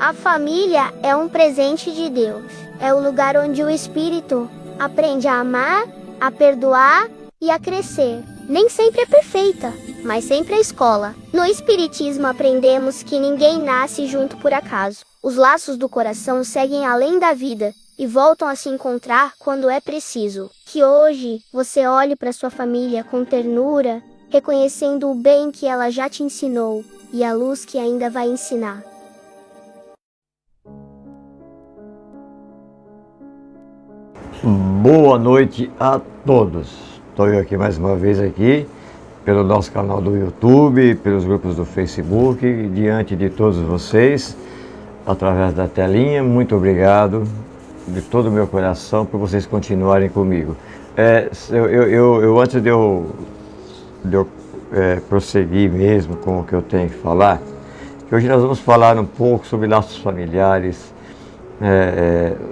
A família é um presente de Deus. É o lugar onde o espírito aprende a amar, a perdoar e a crescer. Nem sempre é perfeita, mas sempre é escola. No Espiritismo aprendemos que ninguém nasce junto por acaso. Os laços do coração seguem além da vida e voltam a se encontrar quando é preciso. Que hoje você olhe para sua família com ternura, reconhecendo o bem que ela já te ensinou e a luz que ainda vai ensinar. Boa noite a todos. Estou eu aqui mais uma vez aqui pelo nosso canal do YouTube, pelos grupos do Facebook, diante de todos vocês, através da telinha. Muito obrigado de todo o meu coração por vocês continuarem comigo. Antes de eu prosseguir mesmo com o que eu tenho que falar, que hoje nós vamos falar um pouco sobre laços familiares,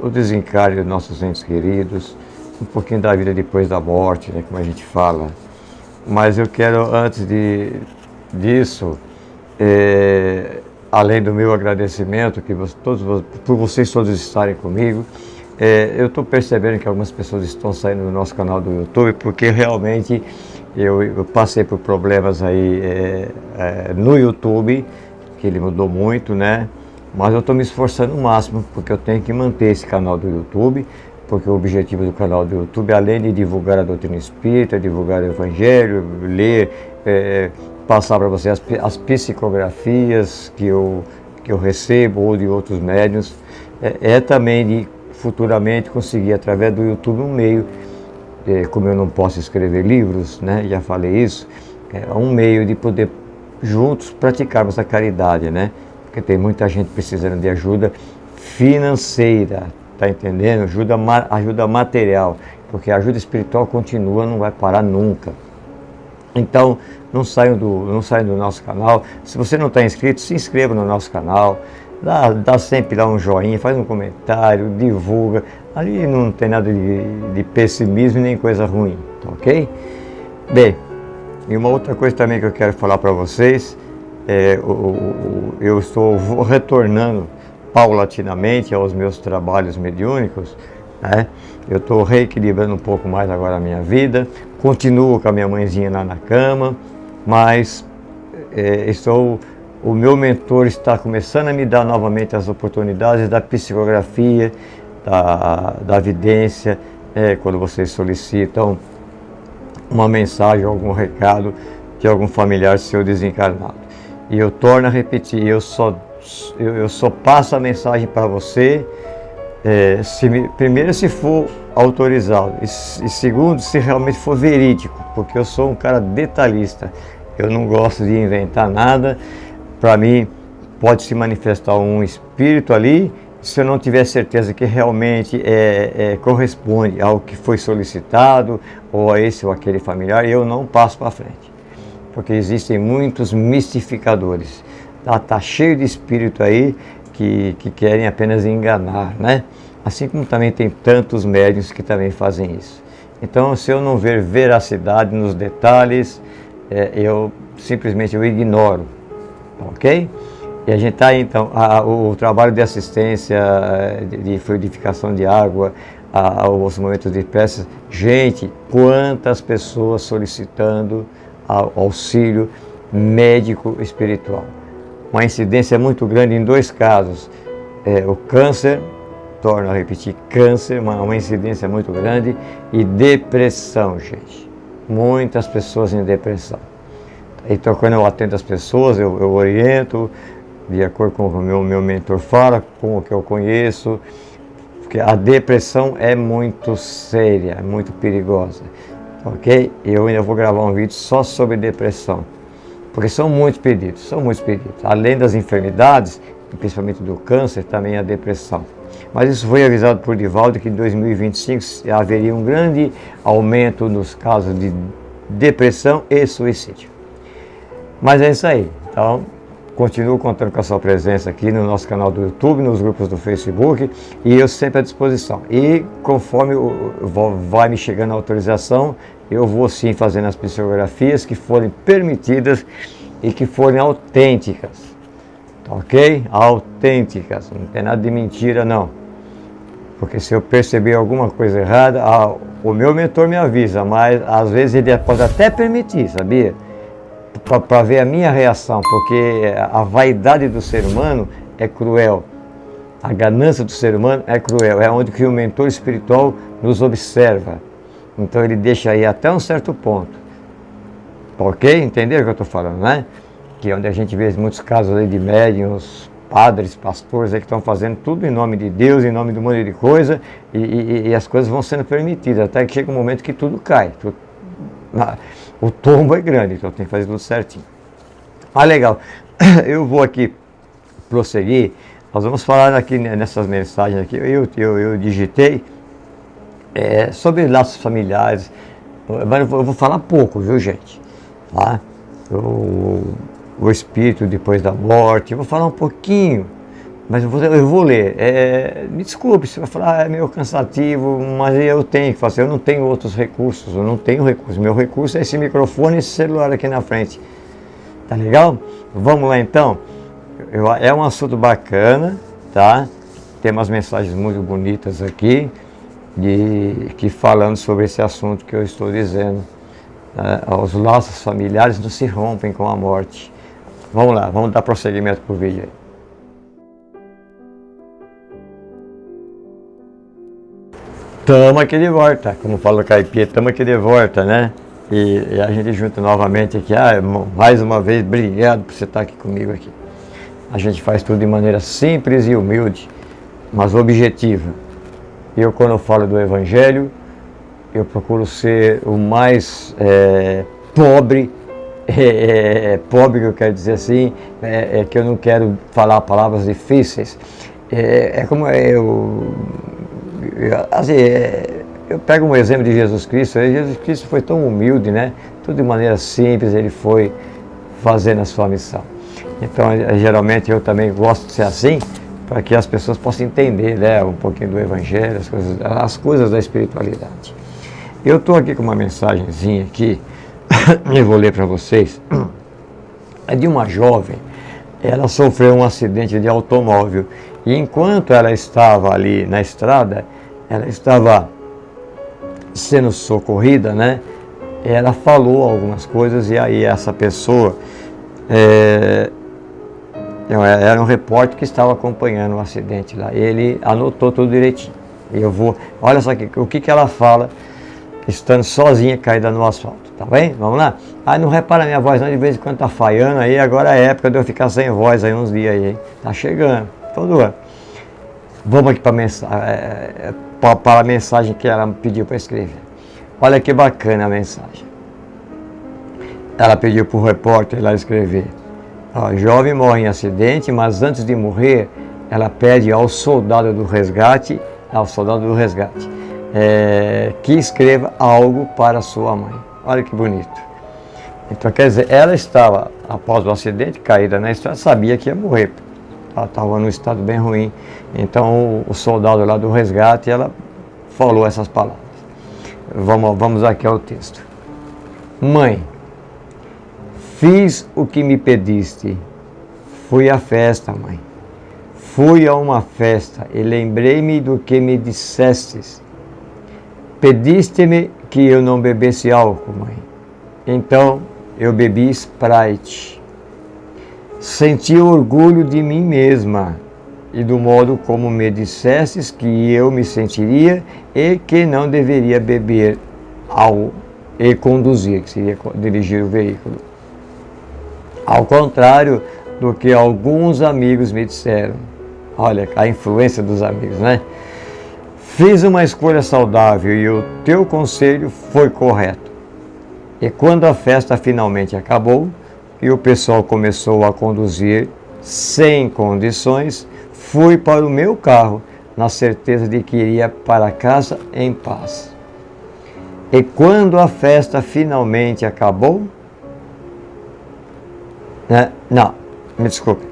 o desencarne dos nossos entes queridos, um pouquinho da vida depois da morte, né, como a gente fala. Mas eu quero, antes disso, além do meu agradecimento por vocês todos estarem comigo, eu estou percebendo que algumas pessoas estão saindo do nosso canal do YouTube, porque realmente eu passei por problemas aí no YouTube, que ele mudou muito, né? Mas eu estou me esforçando o máximo, porque eu tenho que manter esse canal do YouTube, porque o objetivo do canal do YouTube, além de divulgar a doutrina espírita, divulgar o Evangelho, ler, passar para vocês as psicografias que eu recebo, ou de outros médiuns, também de futuramente conseguir, através do YouTube, um meio, como eu não posso escrever livros, né, já falei isso, um meio de poder juntos praticarmos a caridade, né? Porque tem muita gente precisando de ajuda financeira, tá entendendo? Ajuda material, porque a ajuda espiritual continua, não vai parar nunca. Então, não saiam do nosso canal. Se você não está inscrito, se inscreva no nosso canal, dá sempre lá um joinha, faz um comentário, divulga. Ali não tem nada de pessimismo nem coisa ruim, tá ok? Bem, e uma outra coisa também que eu quero falar para vocês, eu estou retornando paulatinamente aos meus trabalhos mediúnicos, né? Eu estou reequilibrando um pouco mais agora a minha vida, continuo com a minha mãezinha lá na cama, mas o meu mentor está começando a me dar novamente as oportunidades da psicografia, da vidência, quando vocês solicitam uma mensagem, algum recado de algum familiar seu desencarnado. E eu torno a repetir, eu só passo a mensagem para você, primeiro se for autorizado, e segundo se realmente for verídico, porque eu sou um cara detalhista, eu não gosto de inventar nada. Para mim pode se manifestar um espírito ali, se eu não tiver certeza que realmente corresponde ao que foi solicitado, ou a esse ou aquele familiar, eu não passo para frente. Porque existem muitos mistificadores. Tá cheio de espírito aí que querem apenas enganar, né? Assim como também tem tantos médiuns que também fazem isso. Então, se eu não ver veracidade nos detalhes, eu simplesmente ignoro, ok? E a gente está aí, então, o trabalho de assistência, de fluidificação de água, aos momentos de peças. Gente, quantas pessoas solicitando auxílio médico espiritual. Uma incidência muito grande em dois casos. O câncer, torno a repetir, câncer, uma incidência muito grande, e depressão, gente. Muitas pessoas em depressão. Então, quando eu atendo as pessoas, eu oriento, de acordo com o que o meu mentor fala, com o que eu conheço, porque a depressão é muito séria, é muito perigosa. Ok? Eu ainda vou gravar um vídeo só sobre depressão, porque são muitos pedidos. Além das enfermidades, principalmente do câncer, também a depressão. Mas isso foi avisado por Divaldo que em 2025 haveria um grande aumento nos casos de depressão e suicídio. Mas é isso aí. Então, continuo contando com a sua presença aqui no nosso canal do YouTube, nos grupos do Facebook, e eu sempre à disposição. E conforme vai me chegando a autorização, eu vou sim fazendo as psicografias que forem permitidas e que forem autênticas. tá ok? Autênticas, não tem nada de mentira não. Porque se eu perceber alguma coisa errada, o meu mentor me avisa, mas às vezes ele pode até permitir, sabia? Para ver a minha reação, porque a vaidade do ser humano é cruel. A ganância do ser humano é cruel, é onde que o mentor espiritual nos observa. Então ele deixa aí até um certo ponto. Ok? Entenderam o que eu estou falando, né? Que é onde a gente vê muitos casos aí de médiuns, padres, pastores aí que estão fazendo tudo em nome de Deus, em nome de um monte de coisa, e as coisas vão sendo permitidas, até que chega um momento que tudo cai. O tombo é grande, então tem que fazer tudo certinho. Legal. Eu vou aqui prosseguir. Nós vamos falar aqui nessas mensagens aqui. Eu digitei sobre laços familiares, mas eu vou falar pouco, viu, gente? Tá? O espírito depois da morte, eu vou falar um pouquinho, mas eu vou ler. Me desculpe, você vai falar, é meio cansativo, mas eu tenho que fazer, eu não tenho outros recursos, eu não tenho recursos. Meu recurso é esse microfone e esse celular aqui na frente. Tá legal? Vamos lá então. É um assunto bacana, tá? Tem umas mensagens muito bonitas aqui, que falando sobre esse assunto que eu estou dizendo. Os laços familiares não se rompem com a morte. Vamos lá, vamos dar prosseguimento para o vídeo aí. Estamos aqui de volta, como fala o caipira, estamos aqui de volta, né? E a gente junta novamente aqui, mais uma vez, obrigado por você estar aqui comigo aqui. A gente faz tudo de maneira simples e humilde, mas objetiva. Eu, quando eu falo do Evangelho, eu procuro ser o mais pobre, pobre que eu quero dizer assim, que eu não quero falar palavras difíceis. Eu pego um exemplo de Jesus Cristo. Jesus Cristo foi tão humilde, né? Tudo de maneira simples, ele foi fazendo a sua missão. Então, geralmente eu também gosto de ser assim, para que as pessoas possam entender, né, um pouquinho do Evangelho, as coisas da espiritualidade. Eu estou aqui com uma mensagenzinha aqui, eu vou ler para vocês. É de uma jovem. Ela sofreu um acidente de automóvel e enquanto ela estava ali na estrada, ela estava sendo socorrida, né? Ela falou algumas coisas e aí essa pessoa era um repórter que estava acompanhando o acidente lá. Ele anotou tudo direitinho. Olha só o que ela fala, estando sozinha caída no asfalto, tá bem? Vamos lá? Não repara minha voz não, de vez em quando tá falhando aí, agora é época de eu ficar sem voz aí uns dias aí, hein? Tá chegando, todo ano. Vamos aqui para a mensagem que ela pediu para escrever. Olha que bacana a mensagem. Ela pediu para o repórter lá escrever. Jovem morre em acidente, mas antes de morrer, ela pede ao soldado do resgate, que escreva algo para sua mãe. Olha que bonito. Então, quer dizer, ela estava, após o acidente, caída na estrada, sabia que ia morrer. Ela estava num estado bem ruim. Então, o soldado lá do resgate, ela falou essas palavras. Vamos aqui ao texto. Mãe, fiz o que me pediste. Fui à festa, mãe. Fui a uma festa e lembrei-me do que me dissestes. Pediste-me que eu não bebesse álcool, mãe. Então eu bebi Sprite. Senti orgulho de mim mesma e do modo como me dissestes que eu me sentiria e que não deveria beber e conduzir, que seria dirigir o veículo. Ao contrário do que alguns amigos me disseram. Olha, a influência dos amigos, né? Fiz uma escolha saudável e o teu conselho foi correto. E quando a festa finalmente acabou e o pessoal começou a conduzir sem condições, fui para o meu carro na certeza de que iria para casa em paz. E quando a festa finalmente acabou, não, me desculpe.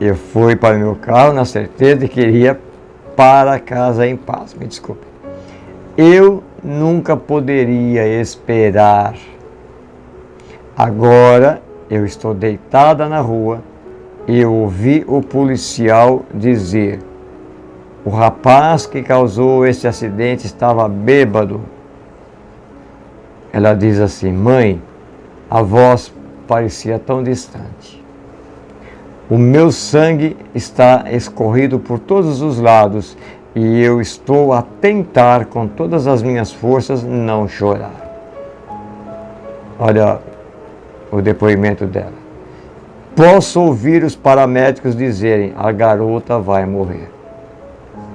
Eu fui para o meu carro na certeza de que iria para casa em paz. Me desculpe. Eu nunca poderia esperar. Agora eu estou deitada na rua, eu ouvi o policial dizer: o rapaz que causou esse acidente estava bêbado. Ela diz assim: mãe, a voz parecia tão distante. O meu sangue está escorrido por todos os lados e eu estou a tentar com todas as minhas forças não chorar. Olha o depoimento dela. Posso ouvir os paramédicos dizerem: a garota vai morrer.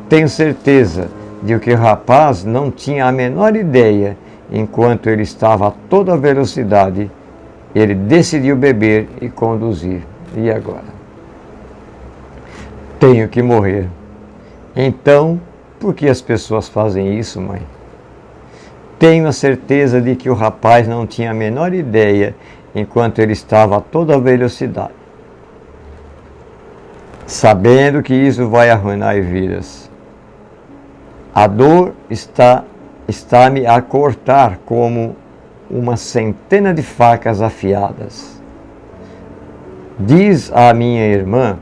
Tenho certeza de que o rapaz não tinha a menor ideia. Enquanto ele estava a toda velocidade, ele decidiu beber e conduzir. E agora? Tenho que morrer. Então, por que as pessoas fazem isso, mãe? Tenho a certeza de que o rapaz não tinha a menor ideia enquanto ele estava a toda velocidade, sabendo que isso vai arruinar vidas. A dor está-me a cortar como uma centena de facas afiadas. Diz à minha irmã,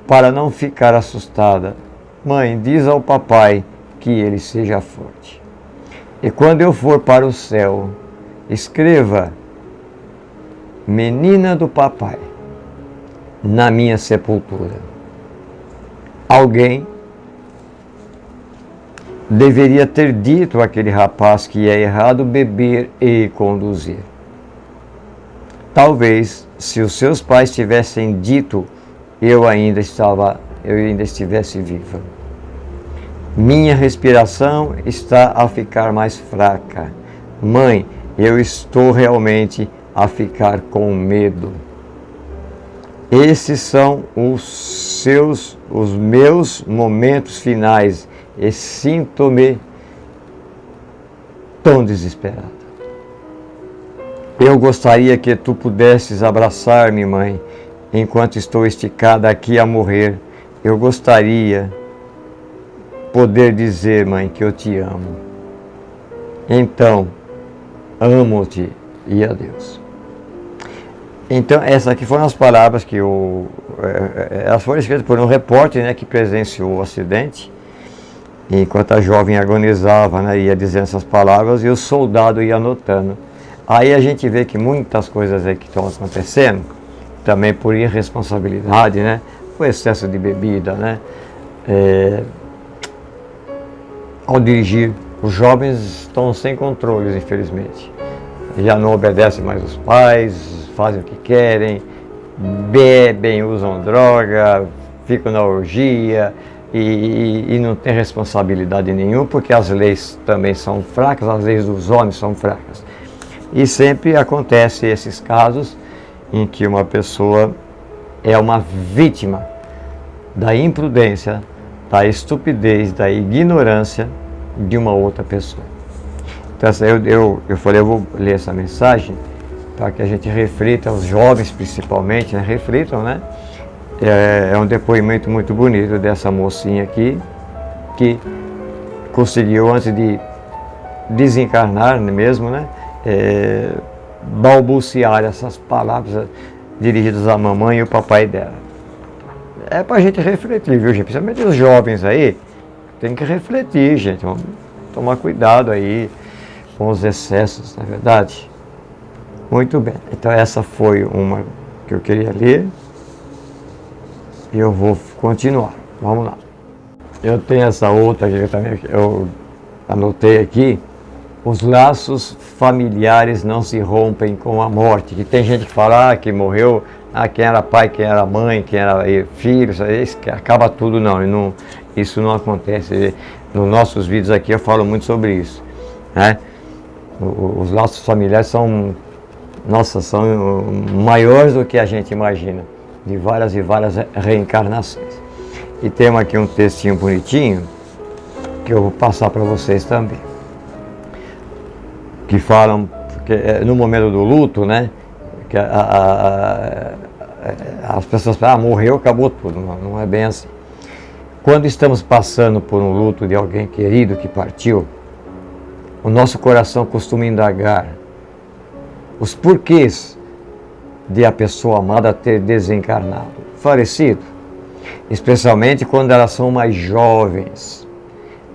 para não ficar assustada: mãe, diz ao papai que ele seja forte. E quando eu for para o céu, escreva: menina do papai, na minha sepultura. Alguém deveria ter dito àquele rapaz que é errado beber e conduzir. Talvez, se os seus pais tivessem dito, eu ainda estivesse viva. Minha respiração está a ficar mais fraca. Mãe, eu estou realmente a ficar com medo. Esses são os meus momentos finais e sinto-me tão desesperada. Eu gostaria que tu pudesses abraçar-me, mãe, enquanto estou esticada aqui a morrer. Eu gostaria poder dizer, mãe, que eu te amo. Então, amo-te e adeus. Então, essas aqui foram as palavras que elas foram escritas por um repórter, né, que presenciou o acidente. Enquanto a jovem agonizava, né, ia dizendo essas palavras e o soldado ia anotando. Aí a gente vê que muitas coisas aí que estão acontecendo, também por irresponsabilidade, né, o excesso de bebida, né, ao dirigir, os jovens estão sem controles, infelizmente. Já não obedecem mais os pais, fazem o que querem, bebem, usam droga, ficam na orgia e não tem responsabilidade nenhuma, porque as leis também são fracas, as leis dos homens são fracas. E sempre acontece esses casos em que uma pessoa é uma vítima da imprudência, da estupidez, da ignorância de uma outra pessoa. Então eu falei, eu vou ler essa mensagem para que a gente reflita, os jovens principalmente, né, reflitam, né? É um depoimento muito bonito dessa mocinha aqui, que conseguiu, antes de desencarnar mesmo, né, balbuciar essas palavras dirigidas à mamãe e ao papai dela. É para a gente refletir, viu, gente? Principalmente os jovens aí, tem que refletir, gente. Vamos tomar cuidado aí com os excessos, não é verdade? Muito bem. Então essa foi uma que eu queria ler. E eu vou continuar. Vamos lá. Eu tenho essa outra que eu anotei aqui. Os laços familiares não se rompem com a morte. Que tem gente que fala que morreu, quem era pai, quem era mãe, quem era filho, isso acaba tudo. Não, isso não acontece. Nos nossos vídeos aqui eu falo muito sobre isso, né? Os laços familiares são maiores do que a gente imagina, de várias e várias reencarnações. E temos aqui um textinho bonitinho que eu vou passar para vocês também, que falam que no momento do luto, né, que as pessoas falam, morreu, acabou tudo. Não é bem assim. Quando estamos passando por um luto de alguém querido que partiu, o nosso coração costuma indagar os porquês de a pessoa amada ter desencarnado, falecido, especialmente quando elas são mais jovens.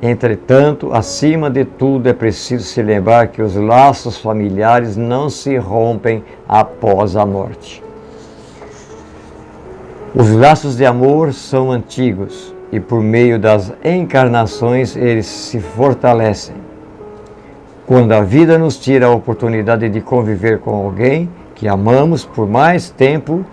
Entretanto, acima de tudo, é preciso se lembrar que os laços familiares não se rompem após a morte. Os laços de amor são antigos e, por meio das encarnações, eles se fortalecem. Quando a vida nos tira a oportunidade de conviver com alguém que amamos por mais tempo,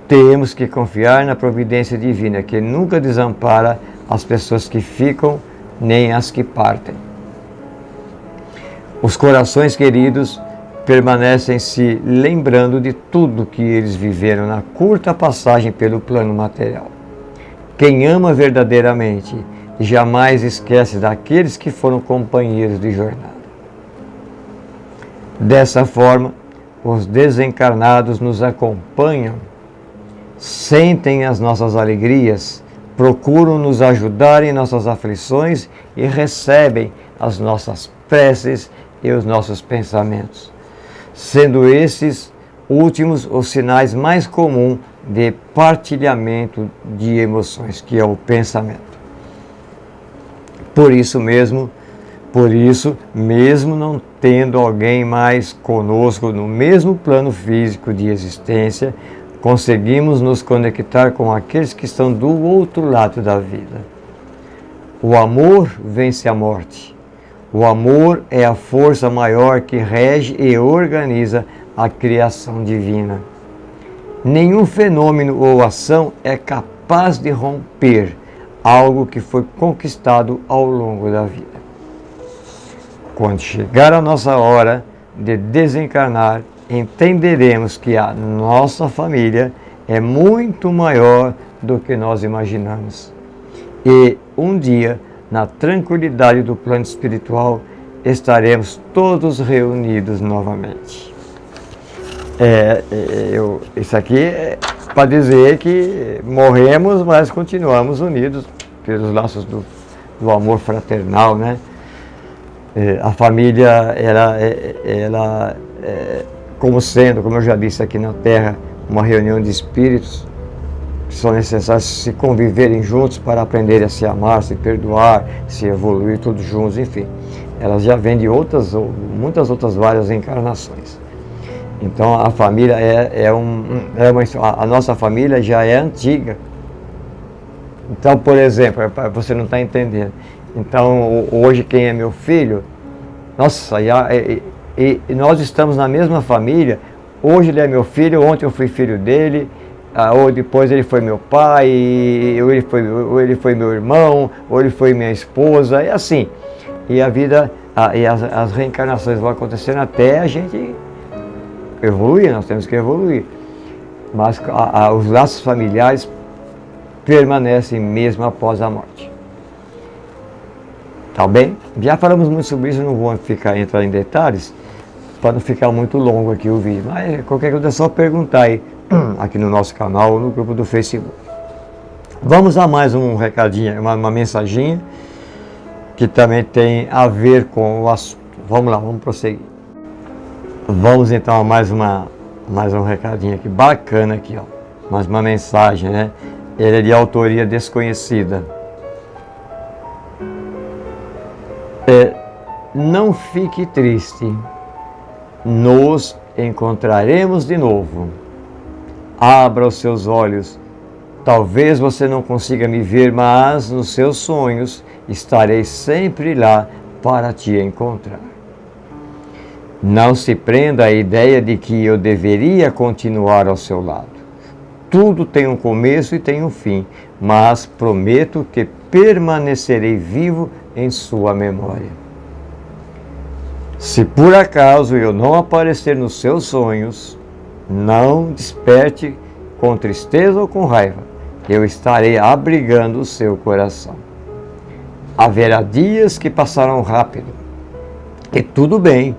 temos que confiar na providência divina, que nunca desampara as pessoas que ficam, nem as que partem. Os corações queridos permanecem se lembrando de tudo que eles viveram na curta passagem pelo plano material. Quem ama verdadeiramente jamais esquece daqueles que foram companheiros de jornada. Dessa forma, os desencarnados nos acompanham, sentem as nossas alegrias, procuram nos ajudar em nossas aflições e recebem as nossas preces e os nossos pensamentos, sendo esses últimos os sinais mais comuns de partilhamento de emoções, que é o pensamento. Por isso, mesmo não tendo alguém mais conosco no mesmo plano físico de existência, conseguimos nos conectar com aqueles que estão do outro lado da vida. O amor vence a morte. O amor é a força maior que rege e organiza a criação divina. Nenhum fenômeno ou ação é capaz de romper algo que foi conquistado ao longo da vida. Quando chegar a nossa hora de desencarnar, entenderemos que a nossa família é muito maior do que nós imaginamos. E um dia, na tranquilidade do plano espiritual, estaremos todos reunidos novamente. Isso aqui é para dizer que morremos, mas continuamos unidos pelos laços do amor fraternal, né? A família, ela como eu já disse aqui na Terra, uma reunião de espíritos que são necessários se conviverem juntos para aprenderem a se amar, se perdoar, se evoluir todos juntos, enfim. Elas já vêm de muitas outras várias encarnações. Então a família a nossa família já é antiga. Então, por exemplo, você não está entendendo. Então, hoje quem é meu filho, nossa, e nós estamos na mesma família. Hoje ele é meu filho, ontem eu fui filho dele, ou depois ele foi meu pai, ou ele foi meu irmão, ou ele foi minha esposa, é assim. E a vida, as reencarnações vão acontecendo até a gente evoluir, nós temos que evoluir. Mas os laços familiares permanecem mesmo após a morte. Tá bem? Já falamos muito sobre isso, não vou entrar em detalhes, para não ficar muito longo aqui o vídeo. Mas qualquer coisa é só perguntar aí, aqui no nosso canal ou no grupo do Facebook. Vamos a mais um recadinho, uma mensaginha, que também tem a ver com o assunto. Vamos lá, vamos prosseguir. Vamos então a mais um recadinho aqui, bacana aqui, ó. Mais uma mensagem, né? Ele é de autoria desconhecida. Não fique triste, nos encontraremos de novo. Abra os seus olhos. Talvez você não consiga me ver, mas nos seus sonhos estarei sempre lá para te encontrar. Não se prenda à ideia de que eu deveria continuar ao seu lado. Tudo tem um começo e tem um fim, mas prometo que permanecerei vivo em sua memória. Se por acaso eu não aparecer nos seus sonhos, não desperte com tristeza ou com raiva. Eu estarei abrigando o seu coração. Haverá dias que passarão rápido, e tudo bem.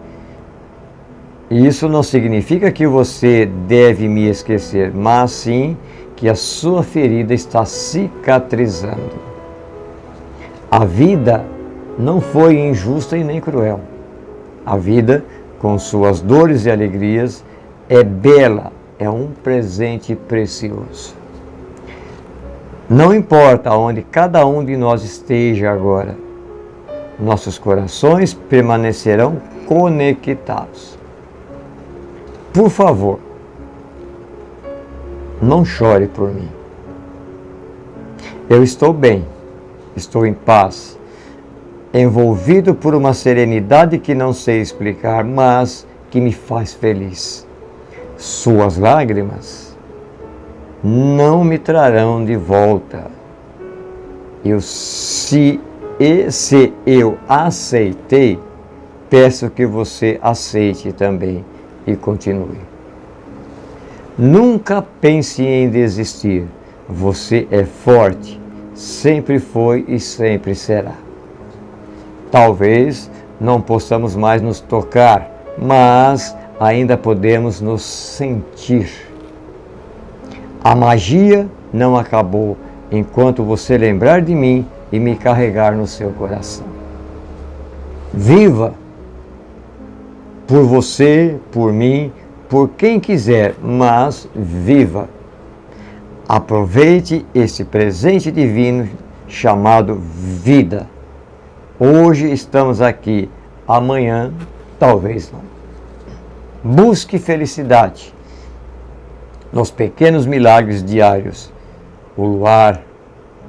Isso não significa que você deve me esquecer, mas sim que a sua ferida está cicatrizando. A vida não foi injusta e nem cruel. A vida, com suas dores e alegrias, é bela, é um presente precioso. Não importa onde cada um de nós esteja agora, nossos corações permanecerão conectados. Por favor, não chore por mim. Eu estou bem, estou em paz, envolvido por uma serenidade que não sei explicar, mas que me faz feliz. Suas lágrimas não me trarão de volta. Se eu aceitei, peço que você aceite também e continue. Nunca pense em desistir. Você é forte, sempre foi e sempre será. Talvez não possamos mais nos tocar, mas ainda podemos nos sentir. A magia não acabou enquanto você lembrar de mim e me carregar no seu coração. Viva por você, por mim, por quem quiser, mas viva. Aproveite esse presente divino chamado vida. Hoje estamos aqui, amanhã talvez não. Busque felicidade nos pequenos milagres diários. O luar,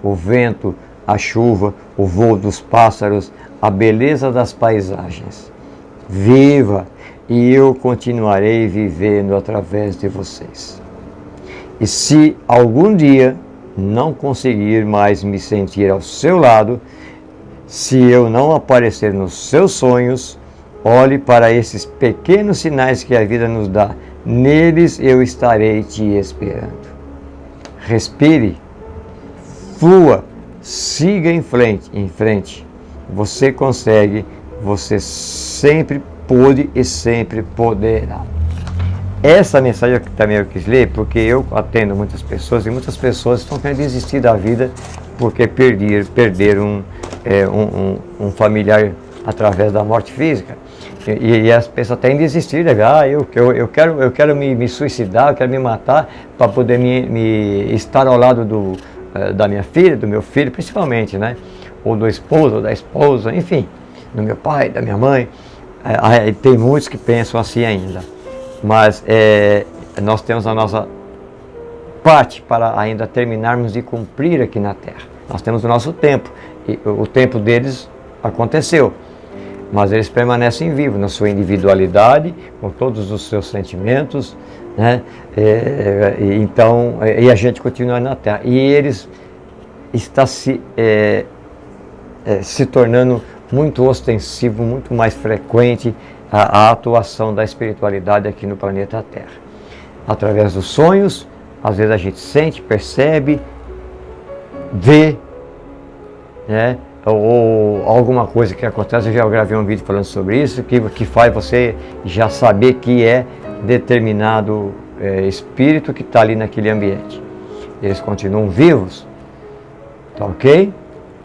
o vento, a chuva, o voo dos pássaros, a beleza das paisagens. Viva, e eu continuarei vivendo através de vocês. E se algum dia não conseguir mais me sentir ao seu lado, se eu não aparecer nos seus sonhos, olhe para esses pequenos sinais que a vida nos dá. Neles eu estarei te esperando. Respire, flua, siga em frente. Você consegue, você sempre pôde e sempre poderá. Essa mensagem também eu quis ler porque eu atendo muitas pessoas e muitas pessoas estão querendo desistir da vida porque perderam um familiar através da morte física. E as pessoas têm desistido, eu quero me suicidar, eu quero me matar para poder estar ao lado da minha filha, do meu filho principalmente, né? Ou do esposo, ou da esposa, enfim, do meu pai, da minha mãe. Tem muitos que pensam assim ainda, mas nós temos a nossa parte para ainda terminarmos de cumprir aqui na Terra. Nós temos o nosso tempo, e o tempo deles aconteceu, mas eles permanecem vivos na sua individualidade, com todos os seus sentimentos, né? E a gente continua na Terra, e eles estão se tornando muito ostensivo, muito mais frequente a atuação da espiritualidade aqui no planeta Terra. Através dos sonhos, às vezes a gente sente, percebe, vê, né? Ou alguma coisa que acontece. Eu já gravei um vídeo falando sobre isso, que faz você já saber que é determinado espírito que está ali naquele ambiente. Eles continuam vivos, tá ok?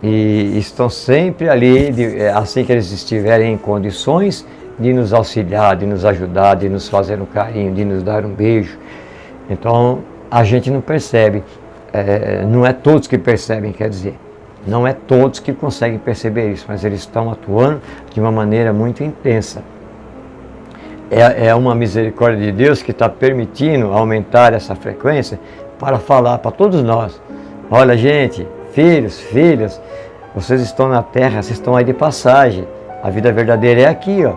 E estão sempre ali, assim que eles estiverem em condições de nos auxiliar, de nos ajudar, de nos fazer um carinho, de nos dar um beijo. Então, a gente não percebe, não é todos que percebem, quer dizer, não é todos que conseguem perceber isso, mas eles estão atuando de uma maneira muito intensa. É uma misericórdia de Deus que está permitindo aumentar essa frequência para falar para todos nós: olha, gente, filhos, filhas, vocês estão na Terra, vocês estão aí de passagem. A vida verdadeira é aqui, ó,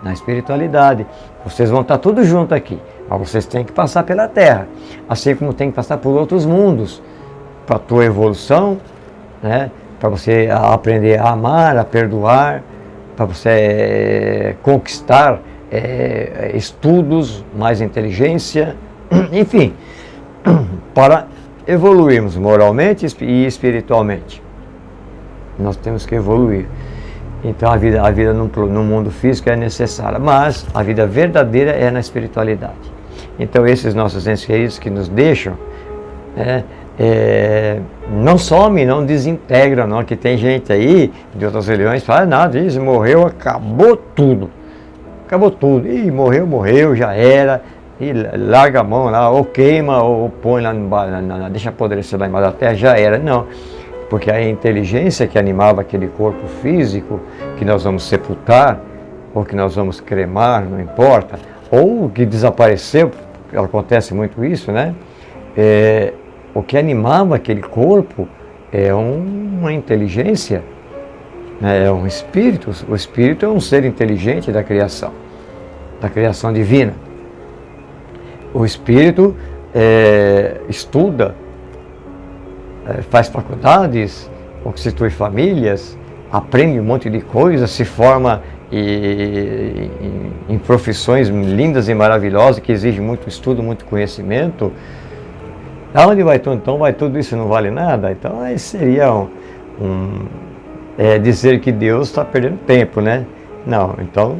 na espiritualidade. Vocês vão estar tudo junto aqui, mas vocês têm que passar pela Terra, assim como tem que passar por outros mundos, para a tua evolução, né? Para você aprender a amar, a perdoar, para você conquistar estudos, mais inteligência, enfim, para evoluirmos moralmente e espiritualmente. Nós temos que evoluir. Então a vida no mundo físico é necessária, mas a vida verdadeira é na espiritualidade. Então esses nossos entes queridos que nos deixam, não somem, não desintegram, não, que tem gente aí de outras religiões que fala: nada disso, morreu, acabou tudo. Acabou tudo. Ih, morreu, já era. e larga a mão lá, ou queima, ou põe lá, deixa apodrecer lá embaixo da terra, já era. Não, porque a inteligência que animava aquele corpo físico, que nós vamos sepultar, ou que nós vamos cremar, não importa, ou que desapareceu, acontece muito isso, né? O que animava aquele corpo é uma inteligência, né? É um espírito. O espírito é um ser inteligente da criação divina. O espírito estuda, faz faculdades, constitui famílias, aprende um monte de coisas, se forma em profissões lindas e maravilhosas que exigem muito estudo, muito conhecimento. Aonde vai tudo? Então vai tudo isso não vale nada? Então aí seria dizer que Deus está perdendo tempo, né? Não, então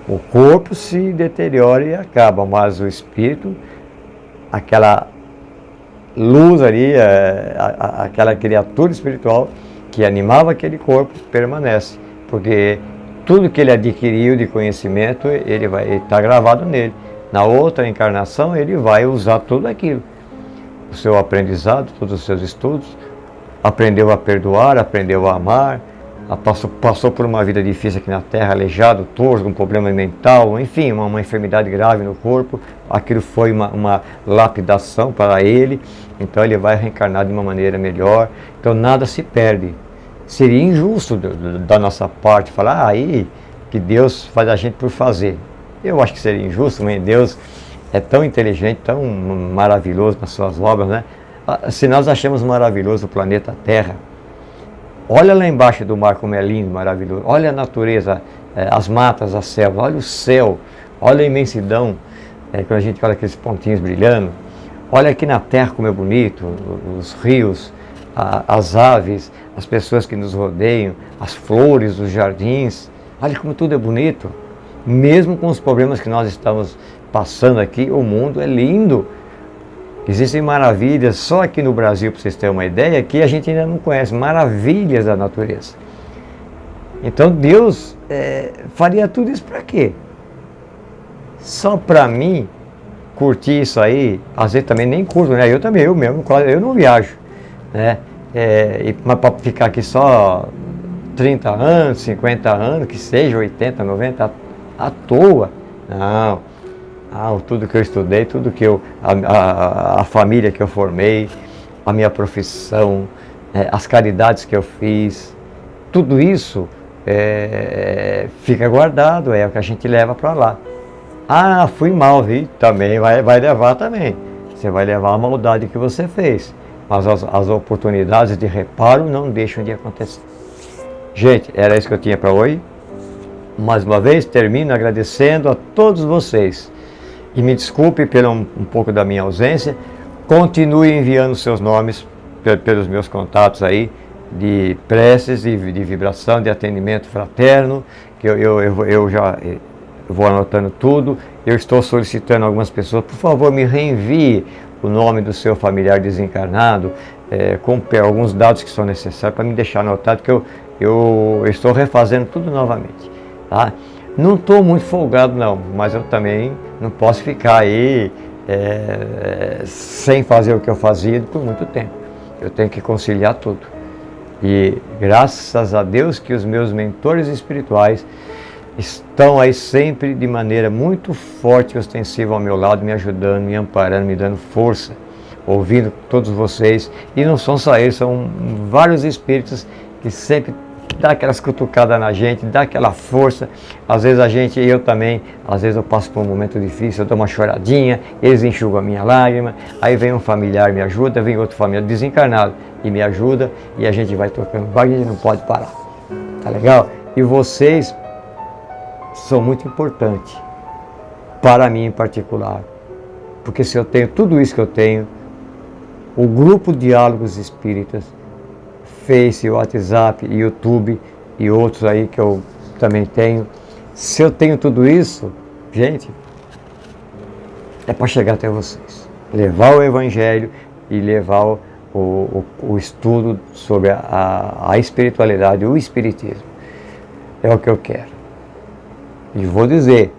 o corpo se deteriora e acaba, mas o espírito, aquela luz ali, aquela criatura espiritual que animava aquele corpo, permanece, porque tudo que ele adquiriu de conhecimento, ele vai estar gravado nele. Na outra encarnação, ele vai usar tudo aquilo. O seu aprendizado, todos os seus estudos, aprendeu a perdoar, aprendeu a amar, passou por uma vida difícil aqui na Terra, aleijado, torto, um problema mental, enfim, uma enfermidade grave no corpo. Aquilo foi uma lapidação para ele, então ele vai reencarnar de uma maneira melhor. Então nada se perde. Seria injusto da nossa parte falar aí que Deus faz a gente por fazer. Eu acho que seria injusto, mas Deus é tão inteligente, tão maravilhoso nas suas obras, né? Se nós achamos maravilhoso o planeta Terra, olha lá embaixo do mar como é lindo, maravilhoso. Olha a natureza, as matas, a selva, olha o céu, olha a imensidão, quando a gente olha aqueles pontinhos brilhando. Olha aqui na Terra como é bonito, os rios, as aves, as pessoas que nos rodeiam, as flores, os jardins. Olha como tudo é bonito. Mesmo com os problemas que nós estamos passando aqui, o mundo é lindo. Existem maravilhas, só aqui no Brasil, para vocês terem uma ideia, que a gente ainda não conhece, maravilhas da natureza. Então Deus faria tudo isso para quê? Só para mim curtir isso aí, às vezes também nem curto, né? Eu mesmo, eu não viajo, né? Mas para ficar aqui só 30 anos, 50 anos, que seja 80, 90, à toa, não. Tudo que eu estudei, tudo que a família que eu formei, a minha profissão, as caridades que eu fiz, tudo isso fica guardado, é o que a gente leva para lá. Fui mal, vi? Também vai levar também. Você vai levar a maldade que você fez, mas as oportunidades de reparo não deixam de acontecer. Gente, era isso que eu tinha para hoje. Mais uma vez, termino agradecendo a todos vocês. E me desculpe pelo um pouco da minha ausência. Continue enviando seus nomes pelos meus contatos aí, de preces, de vibração, de atendimento fraterno, que eu já vou anotando tudo. Eu estou solicitando a algumas pessoas, por favor, me reenvie o nome do seu familiar desencarnado, com alguns dados que são necessários para me deixar anotado, que eu estou refazendo tudo novamente, tá? Não estou muito folgado não, mas eu também não posso ficar aí sem fazer o que eu fazia por muito tempo. Eu tenho que conciliar tudo. E graças a Deus que os meus mentores espirituais estão aí sempre de maneira muito forte e ostensiva ao meu lado, me ajudando, me amparando, me dando força, ouvindo todos vocês. E não são só eles, são vários espíritos que sempre dá aquelas cutucadas na gente, dá aquela força. Às vezes eu também, às vezes eu passo por um momento difícil, eu dou uma choradinha, eles enxugam a minha lágrima, aí vem um familiar me ajuda, vem outro familiar desencarnado e me ajuda, e a gente vai tocando, a gente não pode parar, tá legal? E vocês são muito importantes, para mim em particular, porque se eu tenho tudo isso que eu tenho, o grupo Diálogos Espíritas, Face, WhatsApp, YouTube e outros aí que eu também tenho. Se eu tenho tudo isso, gente, é para chegar até vocês. Levar o Evangelho e levar o estudo sobre a espiritualidade, o Espiritismo. É o que eu quero. E vou dizer,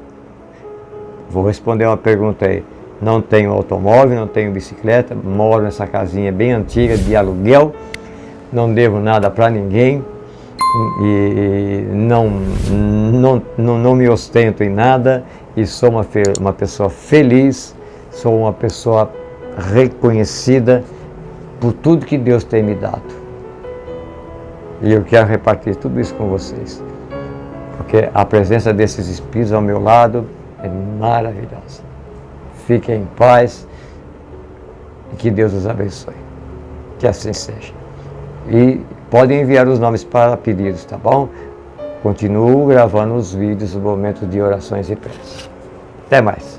Vou responder uma pergunta aí. Não tenho automóvel, não tenho bicicleta, moro nessa casinha bem antiga de aluguel, não devo nada para ninguém e não me ostento em nada e sou uma pessoa feliz, sou uma pessoa reconhecida por tudo que Deus tem me dado. E eu quero repartir tudo isso com vocês, porque a presença desses espíritos ao meu lado é maravilhosa. Fiquem em paz e que Deus os abençoe. Que assim seja. E podem enviar os nomes para pedidos, tá bom? Continuo gravando os vídeos, os momentos de orações e preces. Até mais.